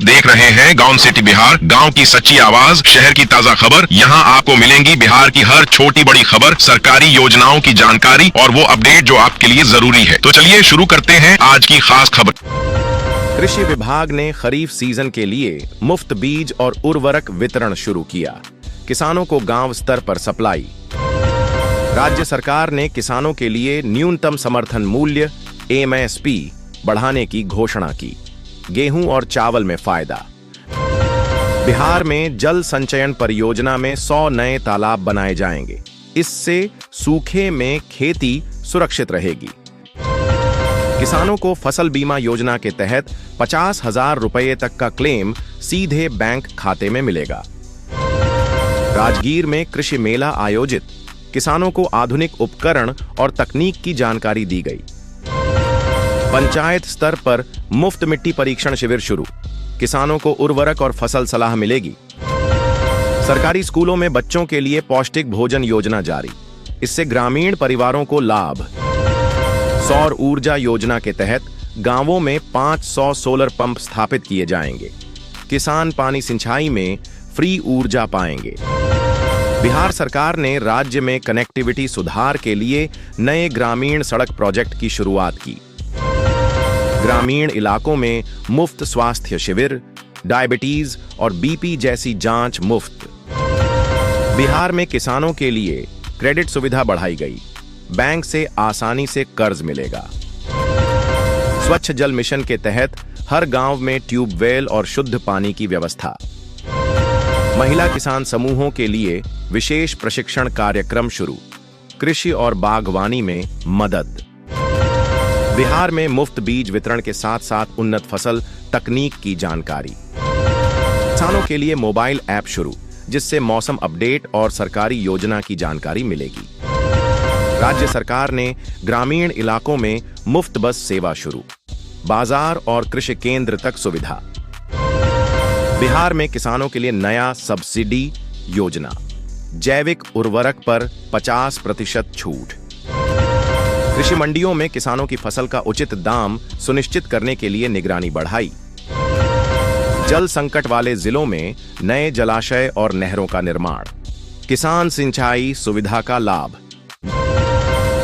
आप देख रहे हैं गाउन सिटी बिहार, गांव की सच्ची आवाज, शहर की ताजा खबर। यहां आपको मिलेंगी बिहार की हर छोटी बड़ी खबर, सरकारी योजनाओं की जानकारी और वो अपडेट जो आपके लिए जरूरी है। तो चलिए शुरू करते हैं आज की खास खबर। कृषि विभाग ने खरीफ सीजन के लिए मुफ्त बीज और उर्वरक वितरण शुरू किया। किसानों को गांव स्तर पर सप्लाई। राज्य सरकार ने किसानों के लिए न्यूनतम समर्थन मूल्य MSP बढ़ाने की घोषणा की। गेहूं और चावल में फायदा। बिहार में जल संचयन परियोजना में 100 नए तालाब बनाए जाएंगे। इससे सूखे में खेती सुरक्षित रहेगी। किसानों को फसल बीमा योजना के तहत 50,000 रुपये तक का क्लेम सीधे बैंक खाते में मिलेगा। राजगीर में कृषि मेला आयोजित। किसानों को आधुनिक उपकरण और तकनीक की जानकारी दी गई। पंचायत स्तर पर मुफ्त मिट्टी परीक्षण शिविर शुरू। किसानों को उर्वरक और फसल सलाह मिलेगी। सरकारी स्कूलों में बच्चों के लिए पौष्टिक भोजन योजना जारी। इससे ग्रामीण परिवारों को लाभ। सौर ऊर्जा योजना के तहत गांवों में 500 सोलर पंप स्थापित किए जाएंगे। किसान पानी सिंचाई में फ्री ऊर्जा पाएंगे। बिहार सरकार ने राज्य में कनेक्टिविटी सुधार के लिए नए ग्रामीण सड़क प्रोजेक्ट की शुरुआत की। ग्रामीण इलाकों में मुफ्त स्वास्थ्य शिविर, डायबिटीज और BP जैसी जांच मुफ्त। बिहार में किसानों के लिए क्रेडिट सुविधा बढ़ाई गई। बैंक से आसानी से कर्ज मिलेगा। स्वच्छ जल मिशन के तहत हर गांव में ट्यूबवेल और शुद्ध पानी की व्यवस्था। महिला किसान समूहों के लिए विशेष प्रशिक्षण कार्यक्रम शुरू। कृषि और बागवानी में मदद। बिहार में मुफ्त बीज वितरण के साथ साथ उन्नत फसल तकनीक की जानकारी। किसानों के लिए मोबाइल ऐप शुरू, जिससे मौसम अपडेट और सरकारी योजना की जानकारी मिलेगी। राज्य सरकार ने ग्रामीण इलाकों में मुफ्त बस सेवा शुरू। बाजार और कृषि केंद्र तक सुविधा। बिहार में किसानों के लिए नया सब्सिडी योजना। जैविक उर्वरक पर 50% छूट। कृषि मंडियों में किसानों की फसल का उचित दाम सुनिश्चित करने के लिए निगरानी बढ़ाई। जल संकट वाले जिलों में नए जलाशय और नहरों का निर्माण। किसान सिंचाई सुविधा का लाभ।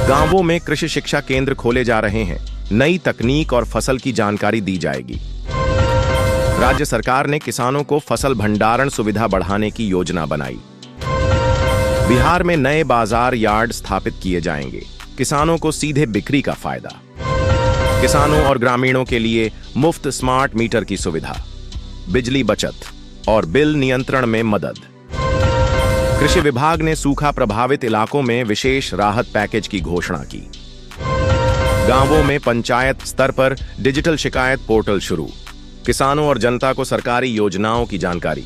गांवों में कृषि शिक्षा केंद्र खोले जा रहे हैं। नई तकनीक और फसल की जानकारी दी जाएगी। राज्य सरकार ने किसानों को फसल भंडारण सुविधा बढ़ाने की योजना बनाई। बिहार में नए बाजार यार्ड स्थापित किए जाएंगे। किसानों को सीधे बिक्री का फायदा। किसानों और ग्रामीणों के लिए मुफ्त स्मार्ट मीटर की सुविधा। बिजली बचत और बिल नियंत्रण में मदद। कृषि विभाग ने सूखा प्रभावित इलाकों में विशेष राहत पैकेज की घोषणा की। गांवों में पंचायत स्तर पर डिजिटल शिकायत पोर्टल शुरू। किसानों और जनता को सरकारी योजनाओं की जानकारी।